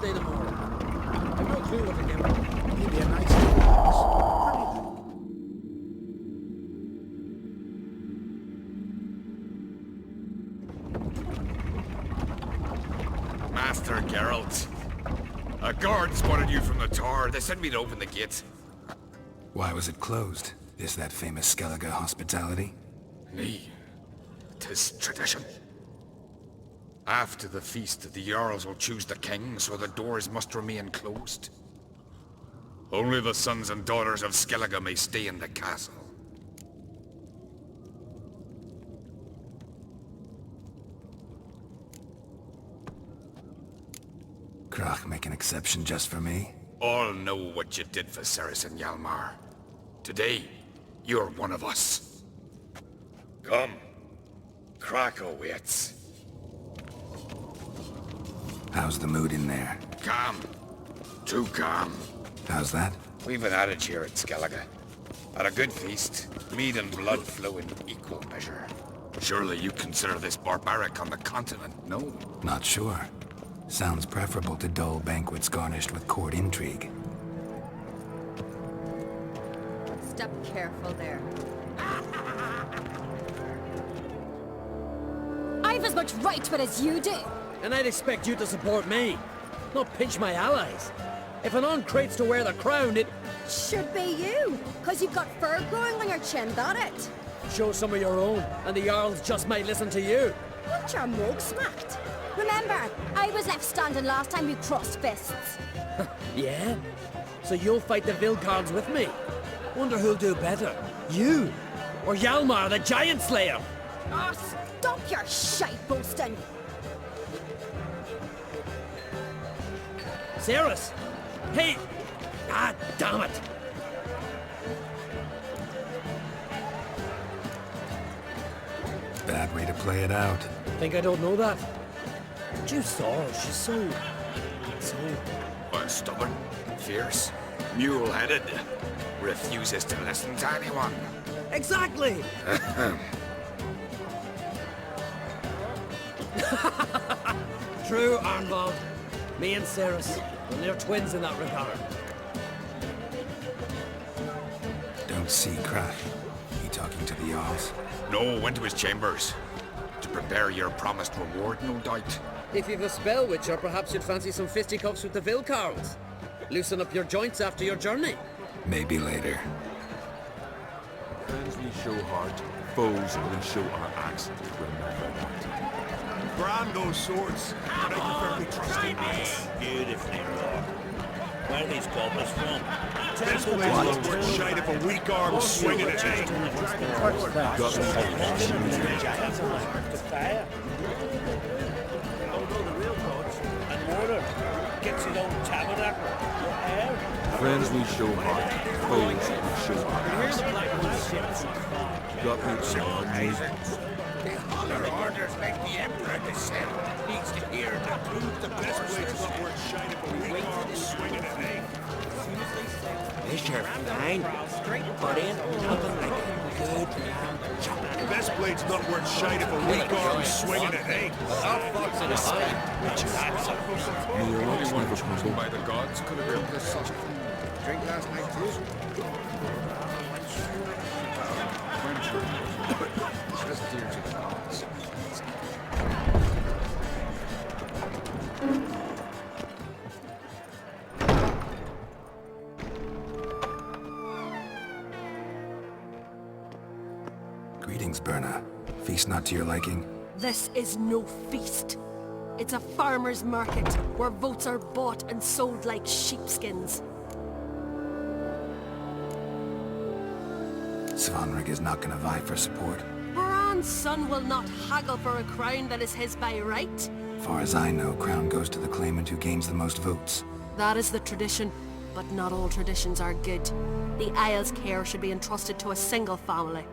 day tomorrow. I've no clue what to give him. Maybe a nice little Master Geralt. A guard spotted you from the tower. They sent me to open the gate. Why was it closed? Is that famous Skellige hospitality? Nay, 'tis tradition. After the feast, the Jarls will choose the king, so the doors must remain closed. Only the sons and daughters of Skellige may stay in the castle. Krach make an exception just for me? All know what you did for Ceres and Hjalmar. Today, you're one of us. Come. Krach waits. How's the mood in there? Calm. Too calm. How's that? We've an adage here at Skellige. At a good feast, mead and blood flow in equal measure. Surely you consider this barbaric on the continent, no? Not sure. Sounds preferable to dull banquets garnished with court intrigue. Step careful there. I've as much right to it as you do. And I'd expect you to support me, not pinch my allies. If an on crates to wear the crown, it Should be you, because you've got fur growing on your chin, that it? show some of your own, and the Jarls just might listen to you. Want your mug smacked? Remember, I was left standing last time you crossed fists. Yeah? So you'll fight the Vilcards with me? Wonder who'll do better, you or Hjalmar the Giant Slayer? Oh, stop your shite boasting. Ceres? Hey! Ah, damn it! Bad way to play it out. Think I don't know that? You saw her, she's so... Stubborn, fierce, mule-headed. Refuses to listen to anyone. Exactly! True, Arnvald. Me and Ceres, and they're twins in that regard. Don't see Krach. He talking to the Jarls? No, went to his chambers. To prepare your promised reward, no doubt. If you've a spell witcher, perhaps you'd fancy some fisticuffs with the Vilcards. Loosen up your joints after your journey. Maybe later. Friends we show heart, foes we show our axe. Remember that. Brand those swords. But I prefer we trust the axe. Beautifully wrought. Where are these goblins from? This blade's not worth shite if a weak arm swinging at it. Got me. To fire. Although the real gods and mortar gets his own tabernacle. Your hair. Friends we show heart, foes we show our axe. Got me some They holler orders like the Emperor descend. Needs to hear the truth. The best blade's not worth shite if a weak arm swinging at it. This your fine. But ain't nothing like a good lamb chop. The best blade's not worth shite if a weak arm swinging at it. May your rocks never crumble. By the gods, could have built this such a thing. Drink last night, too? Just dear to the gods. Greetings, Berna. Feast not to your liking? This is no feast. It's a farmer's market where votes are bought and sold like sheepskins. Svanrig is not gonna vie for support. Bran's son will not haggle for a crown that is his by right. Far as I know, crown goes to the claimant who gains the most votes. That is the tradition, but not all traditions are good. The Isle's care should be entrusted to a single family.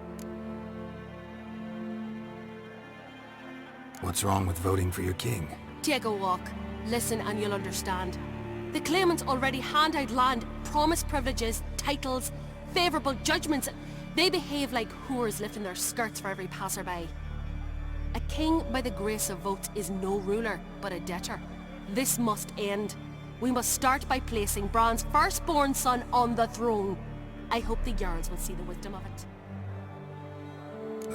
What's wrong with voting for your king? Take a walk. Listen and you'll understand. The claimants already hand out land, promise privileges, titles, favourable judgments. They behave like whores lifting their skirts for every passerby. A king by the grace of votes is no ruler, but a debtor. This must end. We must start by placing Bran's firstborn son on the throne. I hope the Jarls will see the wisdom of it.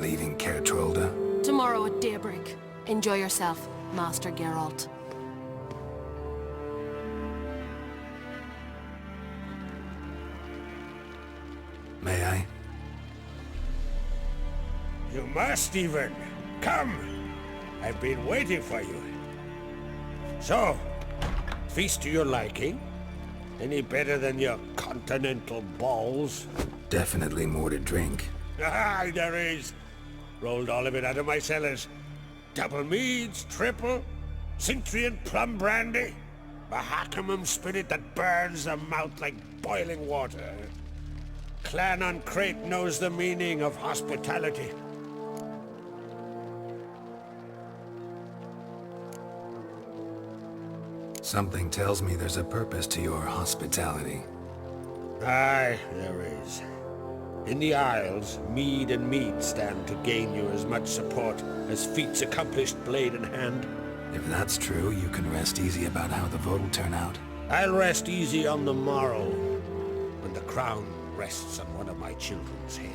Leaving Caer Trolda? Tomorrow at daybreak. Enjoy yourself, Master Geralt. May I? You must, Stephen. Come. I've been waiting for you. So, feast to your liking? Any better than your continental balls? Definitely more to drink. Ah, there is. Rolled all of it out of my cellars. Double meads, triple, Cintrian plum brandy, Mahakimum spirit that burns the mouth like boiling water. Clan on Crate knows the meaning of hospitality. Something tells me there's a purpose to your hospitality. Aye, there is. In the Isles, mead and mead stand to gain you as much support as feats accomplished blade in hand. If that's true, you can rest easy about how the vote will turn out. I'll rest easy on the morrow, when the crown rests on one of my children's heads.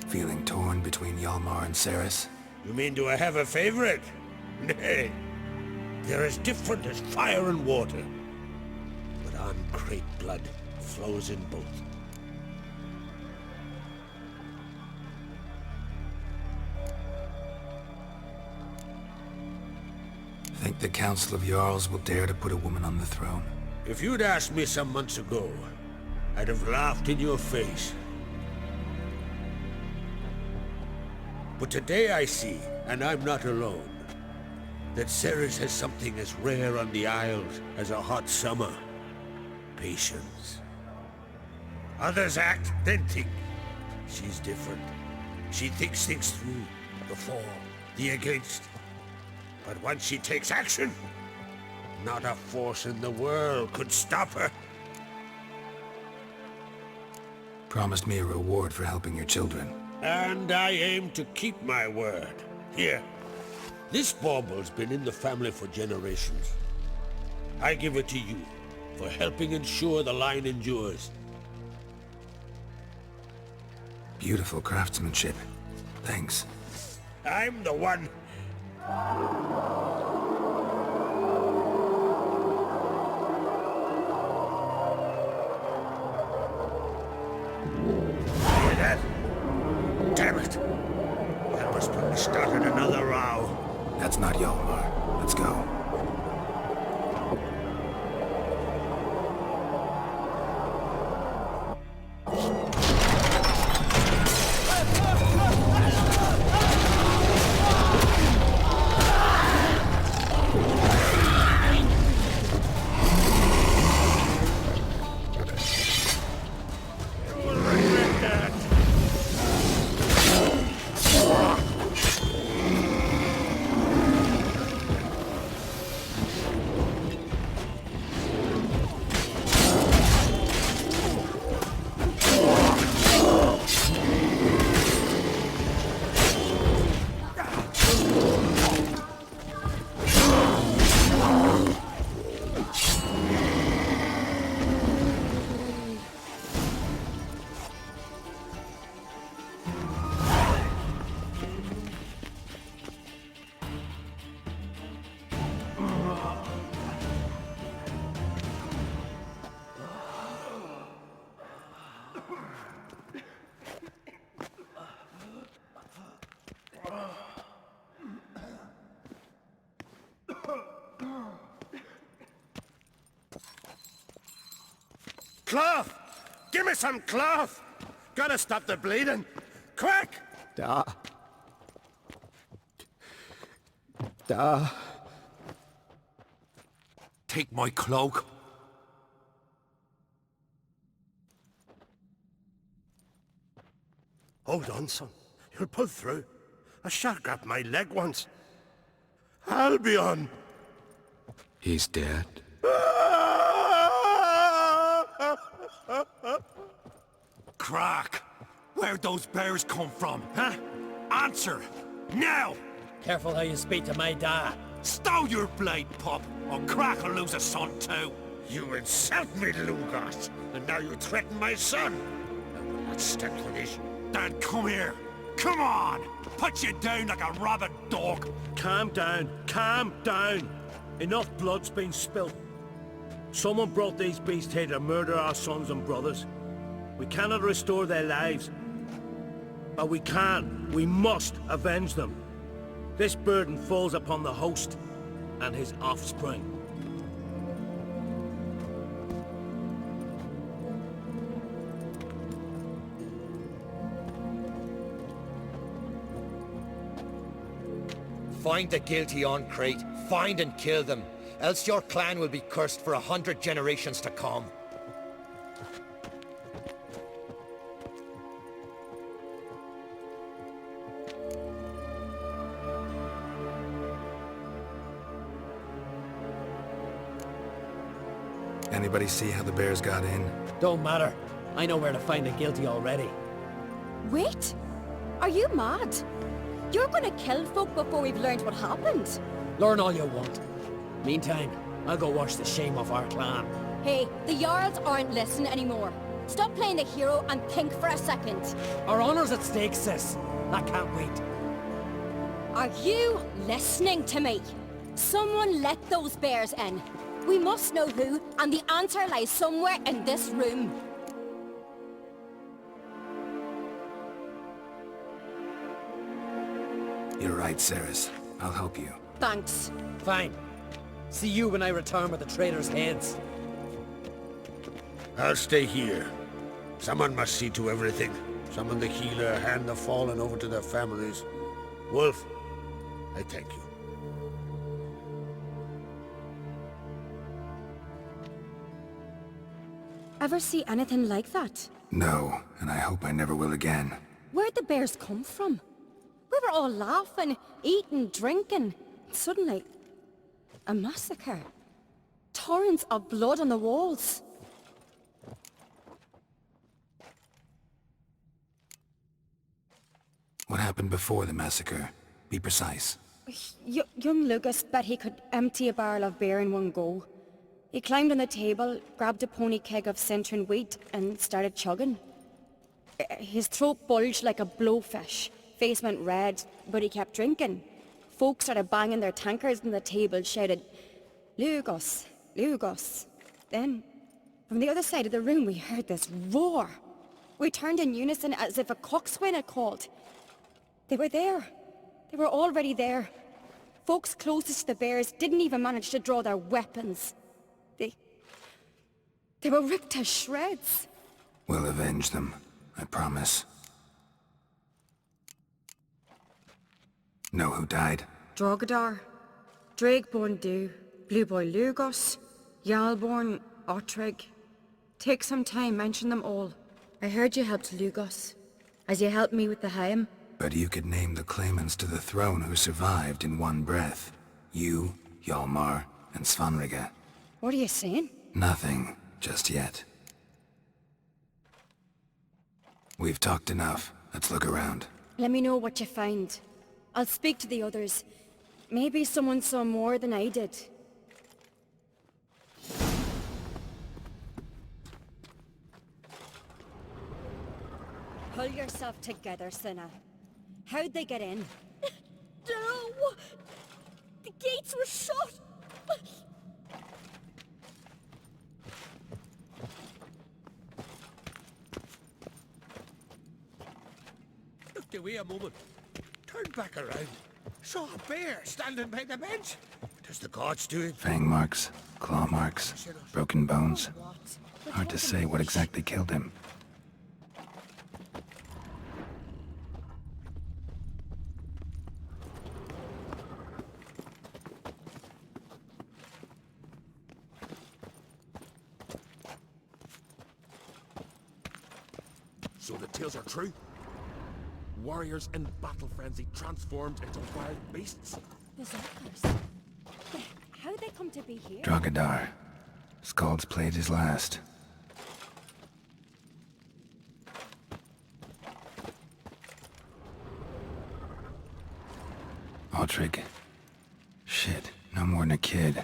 Feeling torn between Hjalmar and Cerys? You mean do I have a favorite? Nay. They're as different as fire and water. But on Crate blood flows in both. Think the Council of Jarls will dare to put a woman on the throne? If you'd asked me some months ago, I'd have laughed in your face. But today I see, and I'm not alone, that Cerys has something as rare on the Isles as a hot summer. Patience. Others act, then think. She's different. She thinks things through, the for, the against. But once she takes action, not a force in the world could stop her. Promised me a reward for helping your children. And I aim to keep my word. Here. This bauble's been in the family for generations. I give it to you for helping ensure the line endures. Beautiful craftsmanship. Thanks. I'm the one. Hear that? Damn it! That must have started another row. That's not Hjalmar. Let's go. Cloth! Give me some cloth! Gotta stop the bleeding! Quick! Da. Take my cloak. Hold on, son. You'll pull through. A shark grabbed my leg once. Albion! He's dead. Crack! Where'd those bears come from, huh? Answer! Now! Careful how you speak to my dad. Stow your blade, pup, or Crack will lose a son too. You insult me, Lugos, and now you threaten my son. I will not stand for this. Dad, come here. Come on! Put you down like a rabid dog. Calm down. Calm down. Enough blood's been spilt. Someone brought these beasts here to murder our sons and brothers. We cannot restore their lives. But we can, we must avenge them. This burden falls upon the host and his offspring. Find the guilty on Crate. Find and kill them. Else your clan will be cursed for 100 generations to come. Anybody see how the bears got in? Don't matter. I know where to find the guilty already. Wait! Are you mad? You're gonna kill folk before we've learned what happened. Learn all you want. Meantime, I'll go wash the shame off our clan. Hey, the Jarls aren't listening anymore. Stop playing the hero and think for a second. Our honor's at stake, sis. I can't wait. Are you listening to me? Someone let those bears in. We must know who, and the answer lies somewhere in this room. You're right, Ceres. I'll help you. Thanks. Fine. See you when I return with the traitors' heads. I'll stay here. Someone must see to everything. Summon the healer, hand the fallen over to their families. Wolf, I thank you. Ever see anything like that? No, and I hope I never will again. Where'd the bears come from? We were all laughing, eating, drinking. Suddenly, a massacre. Torrents of blood on the walls. What happened before the massacre? Be precise. Young Lucas bet he could empty a barrel of beer in one go. He climbed on the table, grabbed a pony keg of Centron wheat, and started chugging. His throat bulged like a blowfish. Face went red, but he kept drinking. Folk started banging their tankards on the table, shouted, "Lugos, Lugos." Then, from the other side of the room, we heard this roar. We turned in unison as if a coxswain had called. They were there. They were already there. Folks closest to the bears didn't even manage to draw their weapons. They were ripped to shreds. We'll avenge them, I promise. Know who died? Drogadar, Drakeborn Du, Blue Boy Lugos, Jarlborn, Ottrig. Take some time, mention them all. I heard you helped Lugos, as you helped me with the Haim. But you could name the claimants to the throne who survived in one breath. You, Hjalmar, and Svanrige. What are you saying? Nothing, just yet. We've talked enough. Let's look around. Let me know what you find. I'll speak to the others. Maybe someone saw more than I did. Pull yourself together, Cinna. How'd they get in? No! The gates were shut! Look the way a moment. Turned back around. Saw a bear standing by the bench. What is the gods doing? Fang marks, claw marks, broken bones. Hard to say what exactly killed him. So the tales are true? Warriors in battle frenzy transformed into wild beasts? Berserkers. How'd they come to be here? Drogadar. Skald's played his last. Baltrig. Shit, no more than a kid.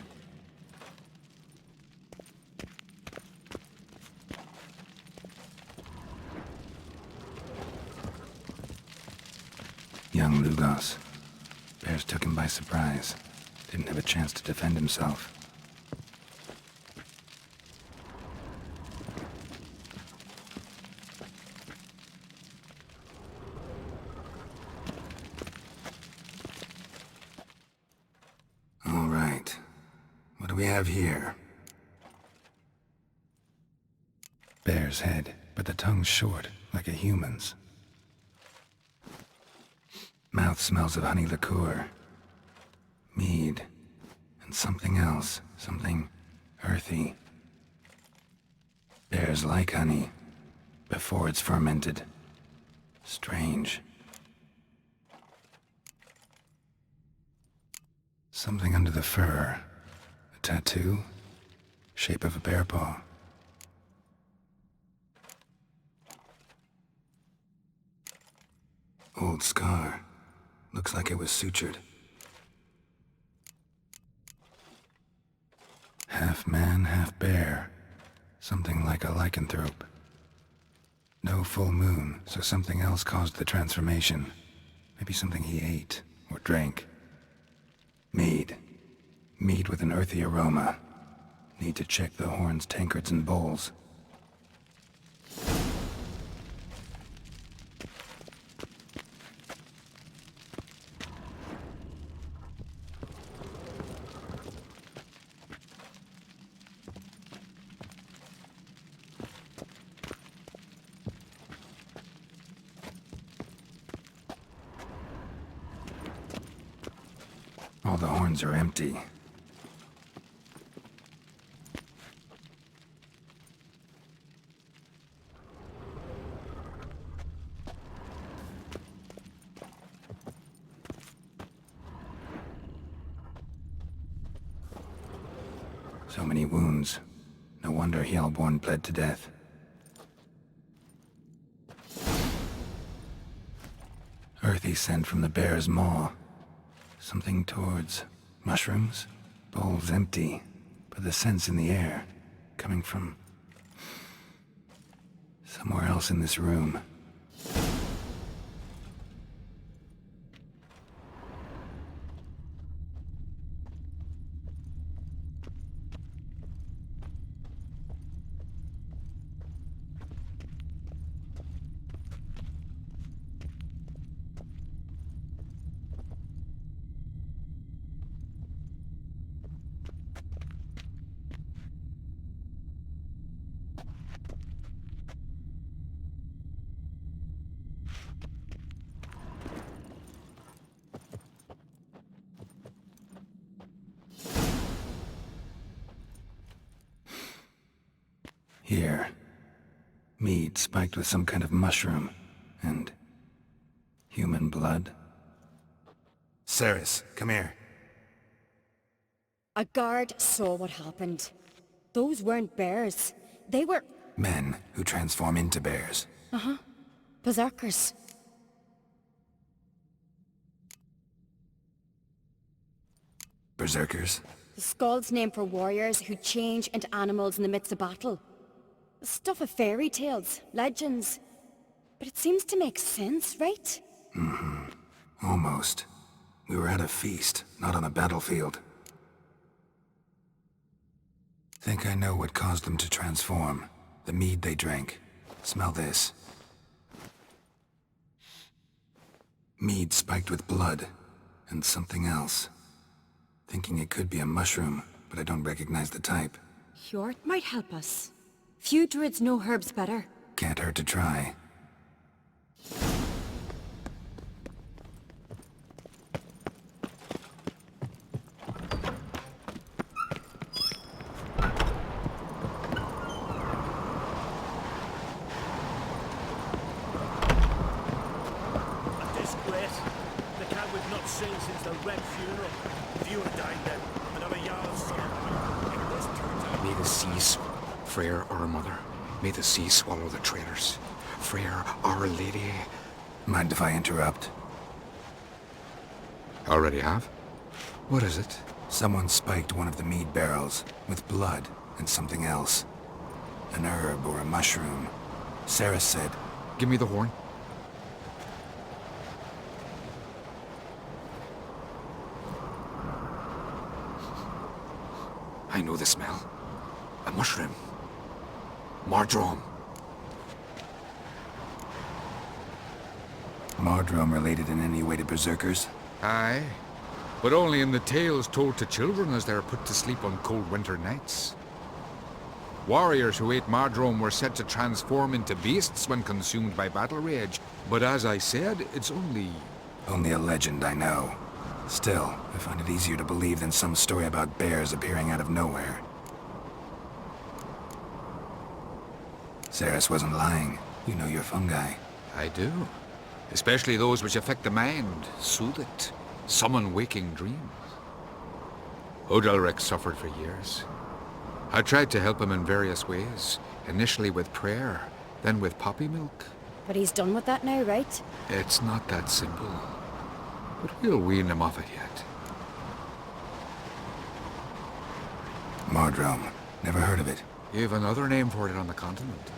Young Lugos. Bears took him by surprise. Didn't have a chance to defend himself. All right. What do we have here? Bear's head, but the tongue's short, like a human's. Mouth smells of honey liqueur, mead, and something else, something earthy. Bears like honey, before it's fermented. Strange. Something under the fur. A tattoo? Shape of a bear paw. Old scar. Looks like it was sutured. Half man, half bear. Something like a lycanthrope. No full moon, so something else caused the transformation. Maybe something he ate or drank. Mead. Mead with an earthy aroma. Need to check the horns, tankards, and bowls. All the horns are empty. So many wounds. No wonder Hellborn bled to death. Earthy scent from the bear's maw. Something towards mushrooms? Bowls empty, but the scent's in the air, coming from somewhere else in this room. Here. Mead spiked with some kind of mushroom. And human blood. Ceres, come here. A guard saw what happened. Those weren't bears. They were... Men who transform into bears. Uh-huh. Berserkers. Berserkers? The Skald's name for warriors who change into animals in the midst of battle. Stuff of fairy tales, legends. But it seems to make sense, right? Mm-hmm. Almost. We were at a feast, not on a battlefield. Think I know what caused them to transform. The mead they drank. Smell this. Mead spiked with blood. And something else. Thinking it could be a mushroom, but I don't recognize the type. Hjort might help us. Few druids know herbs better. Can't hurt to try. A disgrace. The cat we've not seen since the Red Funeral. Few have died then, and I'm a Jarl's son. If this turns out... May the seas, Freyr our mother, may the sea swallow the traitors. Freyr our lady. Mind if I interrupt? Already have? What is it? Someone spiked one of the mead barrels with blood and something else. An herb or a mushroom. Sarah said, Give me the horn. I know the smell. A mushroom. Mardrome. Mardrome related in any way to berserkers? Aye, but only in the tales told to children as they are put to sleep on cold winter nights. Warriors who ate Mardrome were said to transform into beasts when consumed by battle rage, but as I said, it's only... Only a legend, I know. Still, I find it easier to believe than some story about bears appearing out of nowhere. Saris wasn't lying. You know your fungi. I do. Especially those which affect the mind, soothe it, summon waking dreams. Odalric suffered for years. I tried to help him in various ways, initially with prayer, then with poppy milk. But he's done with that now, right? It's not that simple, but we'll wean him off it yet. Mardrome. Never heard of it. You've another name for it on the continent.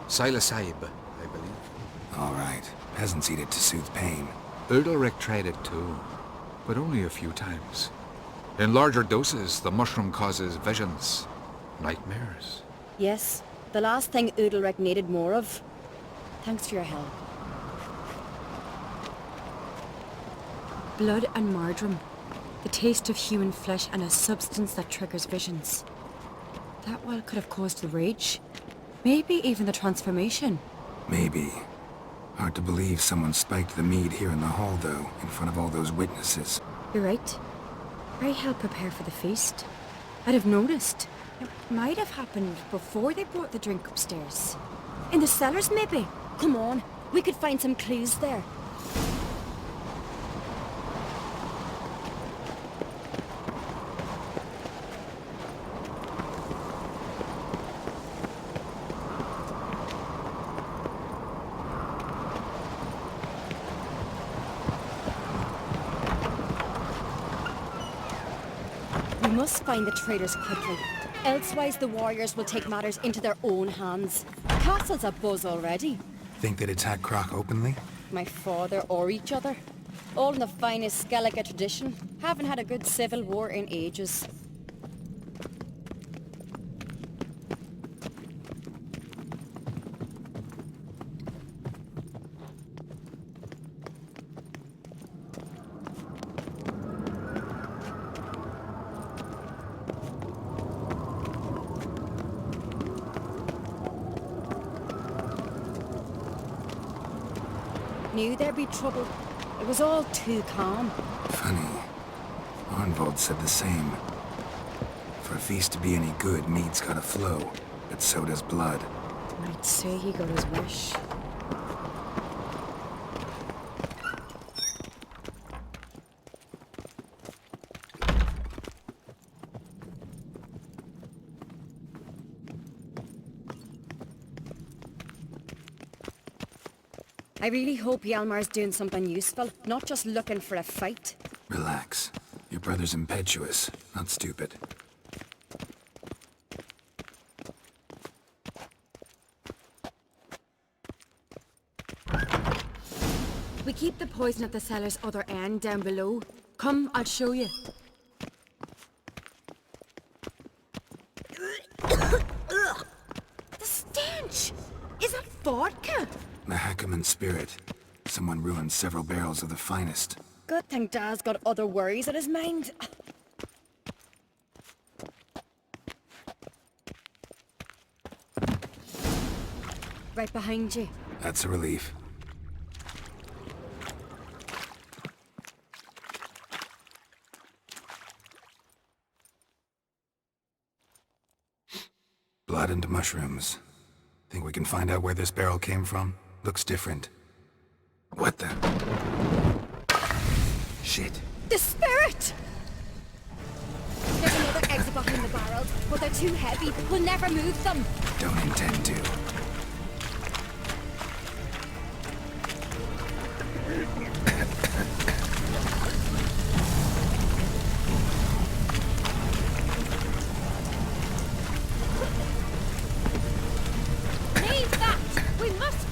Psilocybe, I believe. All right. Peasants eat it to soothe pain. Odalric tried it too, but only a few times. In larger doses, the mushroom causes visions, nightmares. Yes, the last thing Udalric needed more of. Thanks for your help. Blood and Mardrome. The taste of human flesh and a substance that triggers visions. That well could have caused the rage. Maybe even the transformation. Maybe. Hard to believe someone spiked the mead here in the hall, though, in front of all those witnesses. You're right. I helped prepare for the feast. I'd have noticed. It might have happened before they brought the drink upstairs. In the cellars, maybe? Come on, we could find some clues there. We must find the traitors quickly. Elsewise, the warriors will take matters into their own hands. The castle's abuzz already. Think they'd attack Croc openly? My father or each other. All in the finest Skellige tradition. Haven't had a good civil war in ages. Knew there'd be trouble. It was all too calm. Funny. Arnvold said the same. For a feast to be any good, mead's gotta flow, but so does blood. I'd say he got his wish. I really hope Hjalmar's doing something useful, not just looking for a fight. Relax. Your brother's impetuous, not stupid. We keep the poison at the cellar's other end down below. Come, I'll show you. The stench! Is that vodka? The Hackerman spirit. Someone ruined several barrels of the finest. Good thing Dad's got other worries in his mind. Right behind you. That's a relief. Blood and mushrooms. Think we can find out where this barrel came from? Looks different. What the? Shit. The spirit! There's another exit behind the barrels, but they're too heavy. We'll never move them. Don't intend to.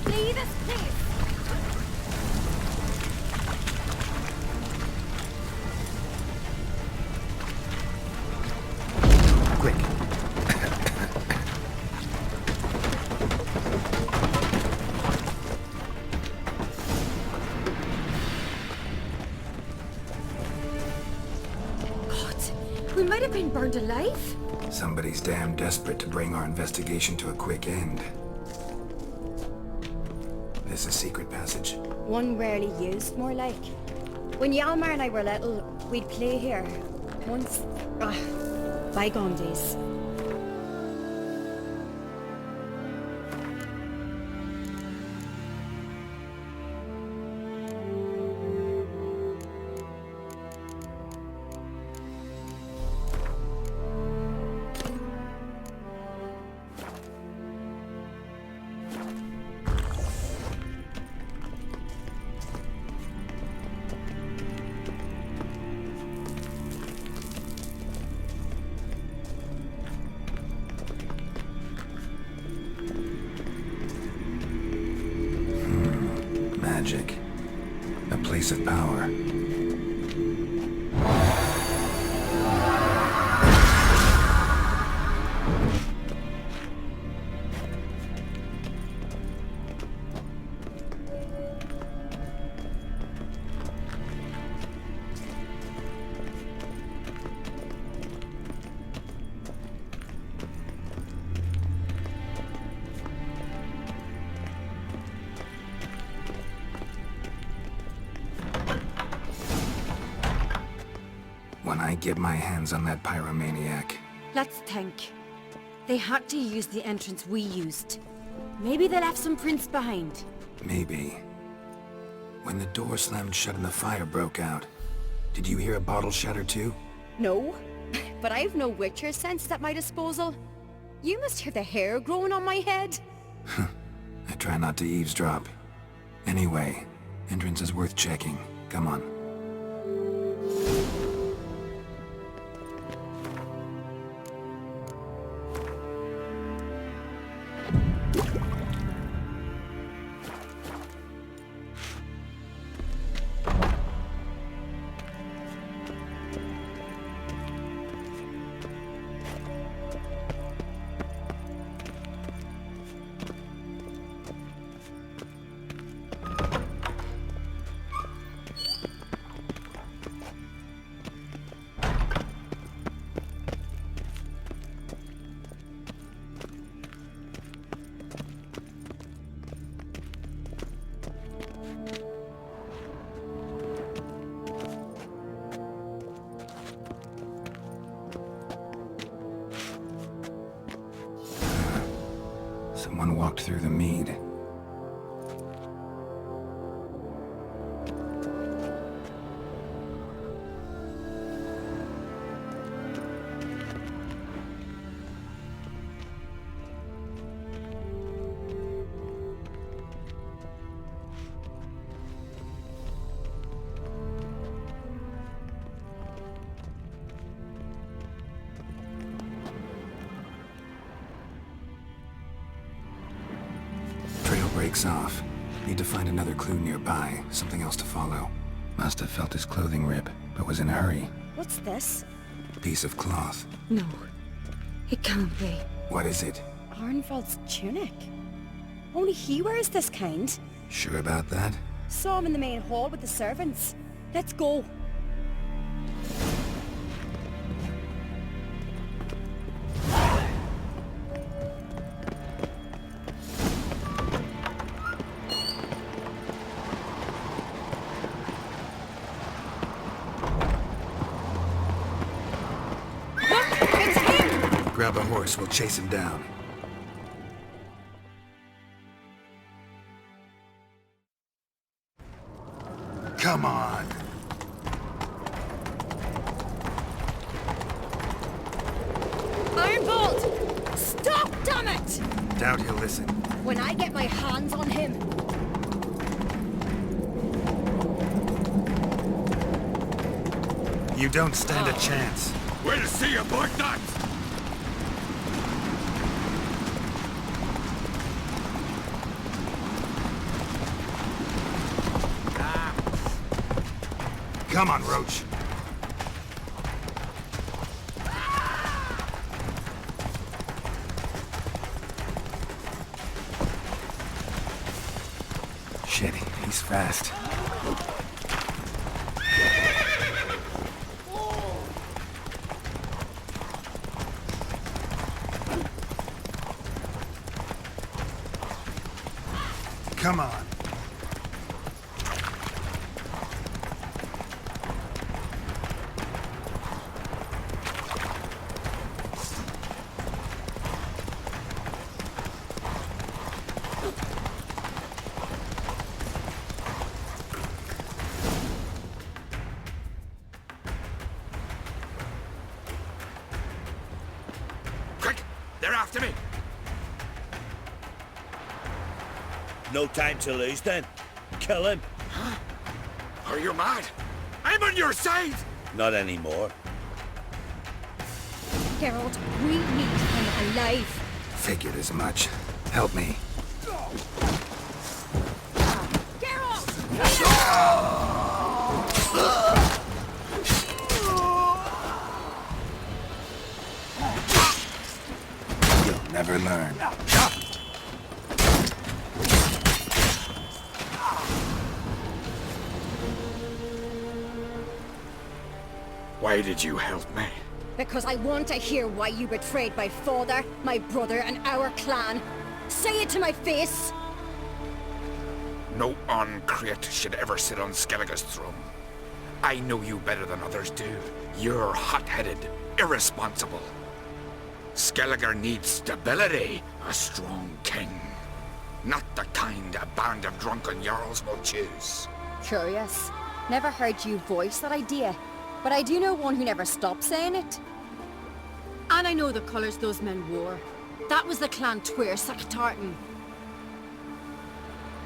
Flee this place! Quick. God, we might have been burned alive. Somebody's damn desperate to bring our investigation to a quick end. This a secret passage? One rarely used, more like. When Hjalmar and I were little, we'd play here. Once... bygone days. Magic. A place of power. When I get my hands on that pyromaniac. Let's think. They had to use the entrance we used. Maybe they left some prints behind. Maybe. When the door slammed shut and the fire broke out, did you hear a bottle shatter too? No, but I've no Witcher sense at my disposal. You must hear the hair growing on my head. I try not to eavesdrop. Anyway, entrance is worth checking. Come on. Someone walked through the mead. Breaks off. Need to find another clue nearby, something else to follow. Must have felt his clothing rip, but was in a hurry. What's this? Piece of cloth. No, it can't be. What is it? Arnvald's tunic. Only he wears this kind. Sure about that? Saw him in the main hall with the servants. Let's go. Grab a horse, we'll chase him down. Come on! Arnvald! Stop, damn it! Doubt he'll listen. When I get my hands on him... You don't stand a chance. Way to see you, black nuts! Come on, Roach. Shit, he's fast. Come on. Quick! They're after me! No time to lose then. Kill him. Are you mad? I'm on your side! Not anymore. Geralt, we need him alive. Figured as much. Help me. You'll never learn. Why did you help me? Because I want to hear why you betrayed my father, my brother, and our clan. Say it to my face! No uncreate should ever sit on Skellige's throne. I know you better than others do. You're hot-headed, irresponsible. Skellige needs stability, a strong king. Not the kind a band of drunken jarls will choose. Curious. Never heard you voice that idea, but I do know one who never stopped saying it. And I know the colours those men wore. That was the clan Twir Tartan.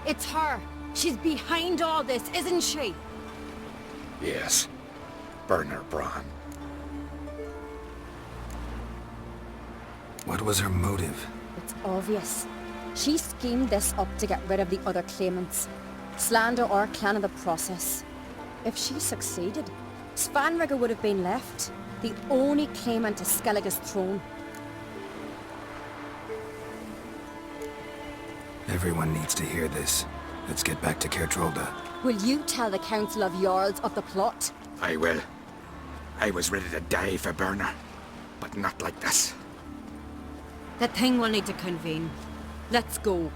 It's her. She's behind all this, isn't she? Yes. Burner Bran. What was her motive? It's obvious. She schemed this up to get rid of the other claimants. Slander our clan in the process. If she succeeded, Svanrigger would have been left, the only claimant to Skellige's throne. Everyone needs to hear this. Let's get back to Kertrolda. Will you tell the Council of Jarls of the plot? I will. I was ready to die for Burner, but not like this. The thing will need to convene. Let's go.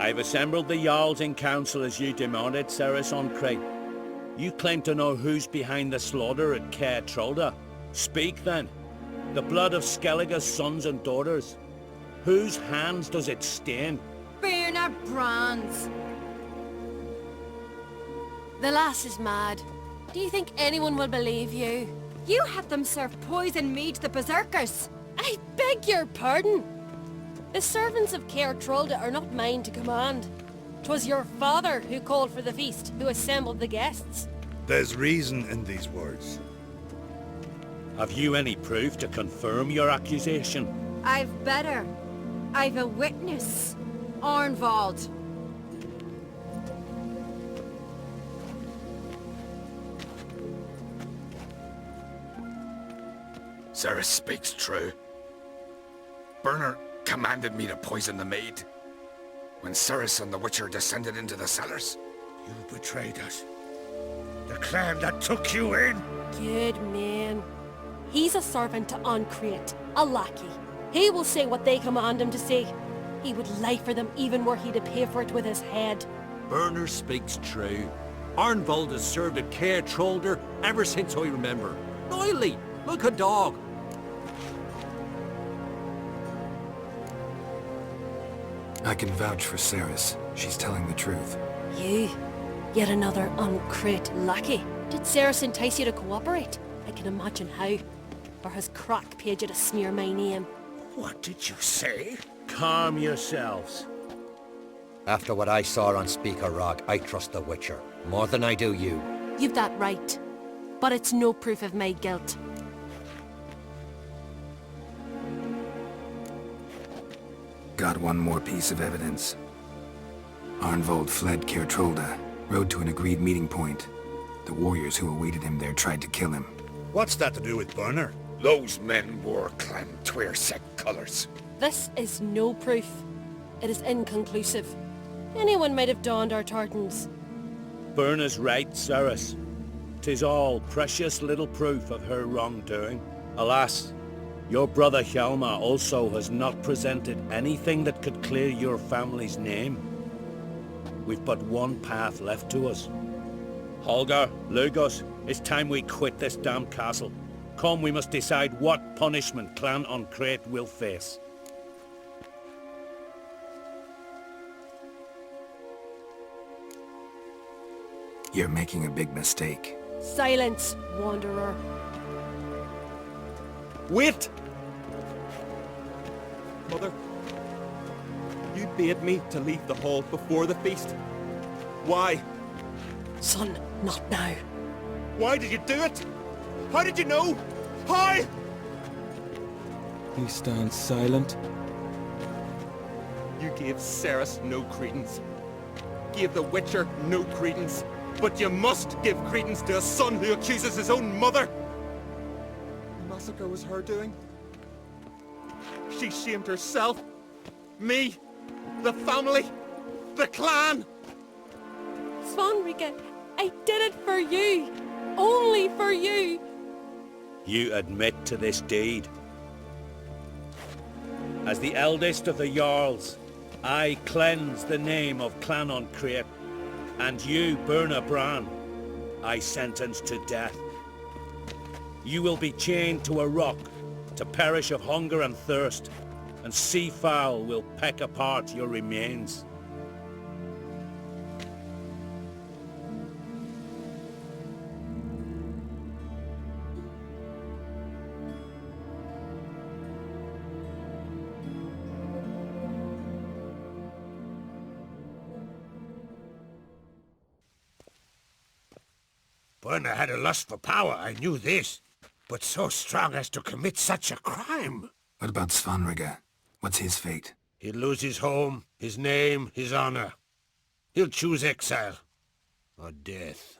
I've assembled the Jarls in council as you demanded, Cerys on Crate. You claim to know who's behind the slaughter at Caer Trolda. Speak then. The blood of Skellige's sons and daughters. Whose hands does it stain? Burner Bran's. The lass is mad. Do you think anyone will believe you? You had them serve poison mead to the berserkers. I beg your pardon. The servants of Caer Trolda are not mine to command. 'Twas your father who called for the feast, who assembled the guests. There's reason in these words. Have you any proof to confirm your accusation? I've better. I've a witness. Arnvald. Cerys speaks true. Burner commanded me to poison the maid. When Cerys and the Witcher descended into the cellars. You betrayed us. The clan that took you in. Good man. He's a servant to Ancrete, a lackey. He will say what they command him to say. He would lie for them even were he to pay for it with his head. Burner speaks true. Arnvald has served at Caer Trolder ever since I remember. Oily, like a dog. I can vouch for Cerys. She's telling the truth. You? Yet another Ancrete lackey. Did Cerys entice you to cooperate? I can imagine how. Or has Crack paid you to smear my name? What did you say? Calm yourselves. After what I saw on Speaker Rock, I trust the Witcher. More than I do you. You've that right. But it's no proof of my guilt. Got one more piece of evidence. Arnvold fled Caer Trolda, rode to an agreed meeting point. The warriors who awaited him there tried to kill him. What's that to do with Burner? Those men wore clan Twyrsec colors. This is no proof. It is inconclusive. Anyone might have donned our tartans. Burner's right, Cerys. 'Tis all precious little proof of her wrongdoing. Alas, your brother Hjalmar also has not presented anything that could clear your family's name. We've but one path left to us. Holger, Lugos, it's time we quit this damned castle. Come, we must decide what punishment Clan Uncrate will face. You're making a big mistake. Silence, wanderer. Wait! Mother, you bade me to leave the hall before the feast. Why? Son, not now. Why did you do it? How did you know? How? You stand silent. You gave Cerys no credence. Gave the Witcher no credence. But you must give credence to a son who accuses his own mother. The massacre was her doing. She shamed herself, me, the family, the clan. Svanrika, I did it for you. Only for you. You admit to this deed. As the eldest of the Jarls, I cleanse the name of Clan Uncrate. And you, Burna Bran, I sentence to death. You will be chained to a rock to perish of hunger and thirst, and sea fowl will peck apart your remains. Burner had a lust for power, I knew this. But so strong as to commit such a crime. What about Svanrika? What's his fate? He'll lose his home, his name, his honor. He'll choose exile. Or death.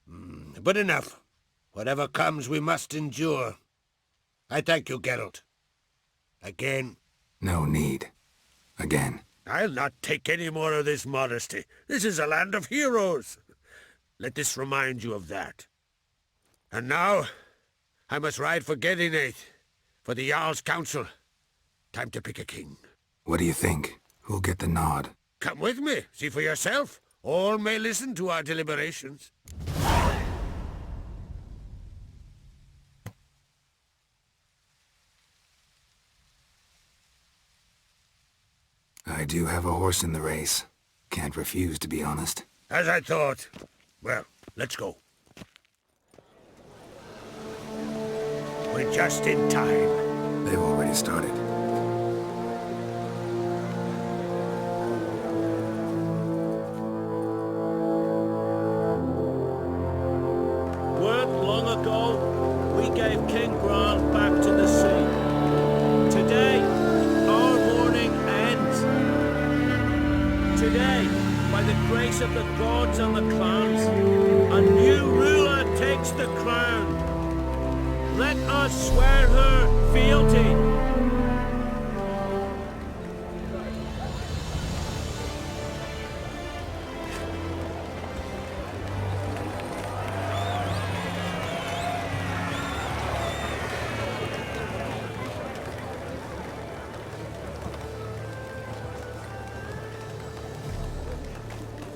But enough. Whatever comes, we must endure. I thank you, Geralt. Again. No need. Again. I'll not take any more of this modesty. This is a land of heroes. Let this remind you of that. And now, I must ride for Gedinate, for the Jarl's Council. Time to pick a king. What do you think? Who'll get the nod? Come with me, see for yourself. All may listen to our deliberations. I do have a horse in the race. Can't refuse, to be honest. As I thought. Well, let's go. We're just in time. They've already started. Weren't long ago, we gave King Bran back to the sea. Today, our mourning ends. Today, by the grace of the gods and the clans, a new ruler takes the crown. Let us swear her fealty.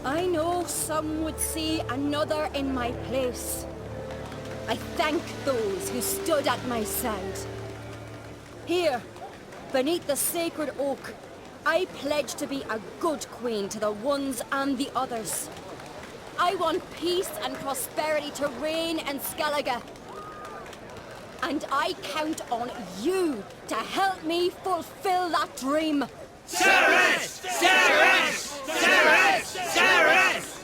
I know some would see another in my place. I thank those who stood at my side. Here, beneath the sacred oak, I pledge to be a good queen to the ones and the others. I want peace and prosperity to reign in Skellige. And I count on you to help me fulfill that dream. Cerys! Cerys! Cerys! Cerys!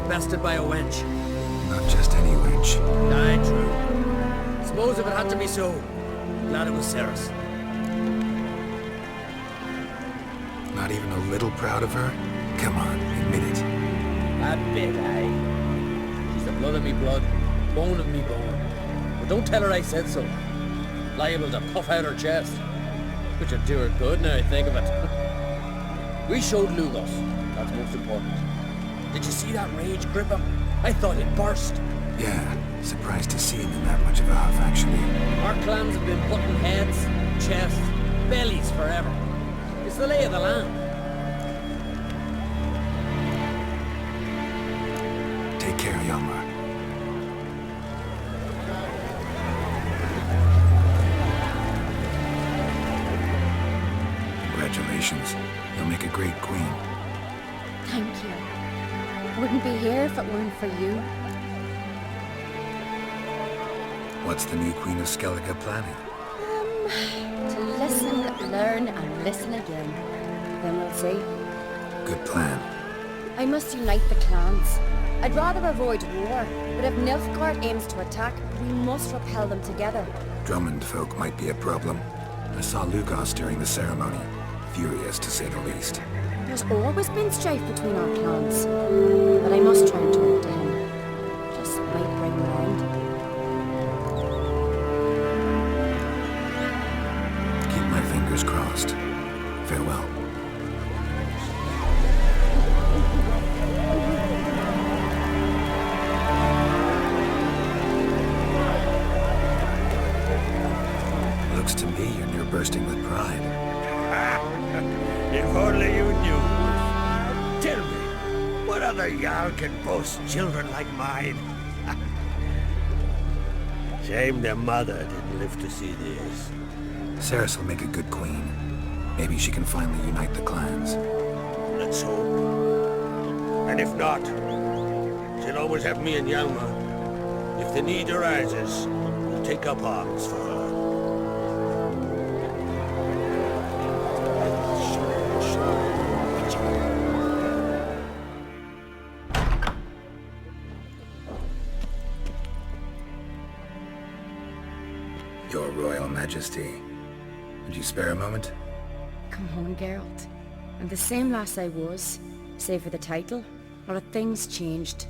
Bested by a wench. Not just any wench. Aye, true. Suppose if it had to be so, glad it was Cerys. Not even a little proud of her? Come on, admit it. A bit, aye. She's the blood of me blood, bone of me bone. But don't tell her I said so. Liable to puff out her chest. Which would do her good now I think of it. We showed Lugos. That's most important. Did you see that rage grip him? I thought he'd burst. Yeah, surprised to see him in that much of a huff, actually. Our clans have been butting heads, chests, bellies forever. It's the lay of the land. Take care, Yalmar. Congratulations. You'll make a great queen. Thank you. Wouldn't be here if it weren't for you. What's the new Queen of Skellige planning? To listen, learn, and listen again. Then we'll see. Good plan. I must unite the clans. I'd rather avoid war, but if Nilfgaard aims to attack, we must repel them together. Drummond folk might be a problem. I saw Lugos during the ceremony. Furious, to say the least. There's always been strife between our clans, but I must try and talk to him. Just might bring him around. Keep my fingers crossed. Farewell. Looks to me you're near bursting with pride. If only you knew. Tell me, what other Jarl can boast children like mine? Shame their mother didn't live to see this. Cerys will make a good queen. Maybe she can finally unite the clans. Let's hope. And if not, she'll always have me and Hjalmar. If the need arises, we'll take up arms for her. Your Royal Majesty. Would you spare a moment? Come on, Geralt. I'm the same lass I was, save for the title. A lot of things changed.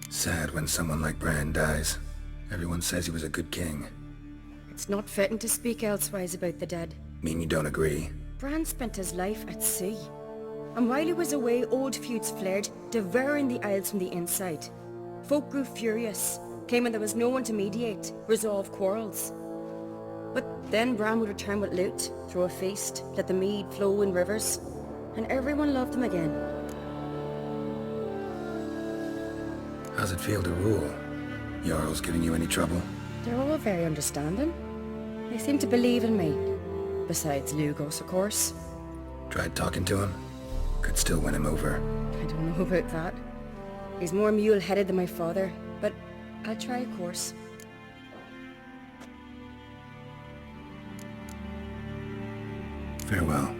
Sad when someone like Bran dies. Everyone says he was a good king. It's not fitting to speak elsewise about the dead. Mean you don't agree? Bran spent his life at sea. And while he was away, old feuds flared, devouring the Isles from the inside. Folk grew furious, claiming there was no one to mediate, resolve quarrels. But then Bran would return with loot, throw a feast, let the mead flow in rivers, and everyone loved him again. How's it feel to rule? Jarl's giving you any trouble? They're all very understanding. They seem to believe in me. Besides Lugos, of course. Tried talking to him? Could still win him over. I don't know about that. He's more mule-headed than my father, but I'll try, of course. Farewell.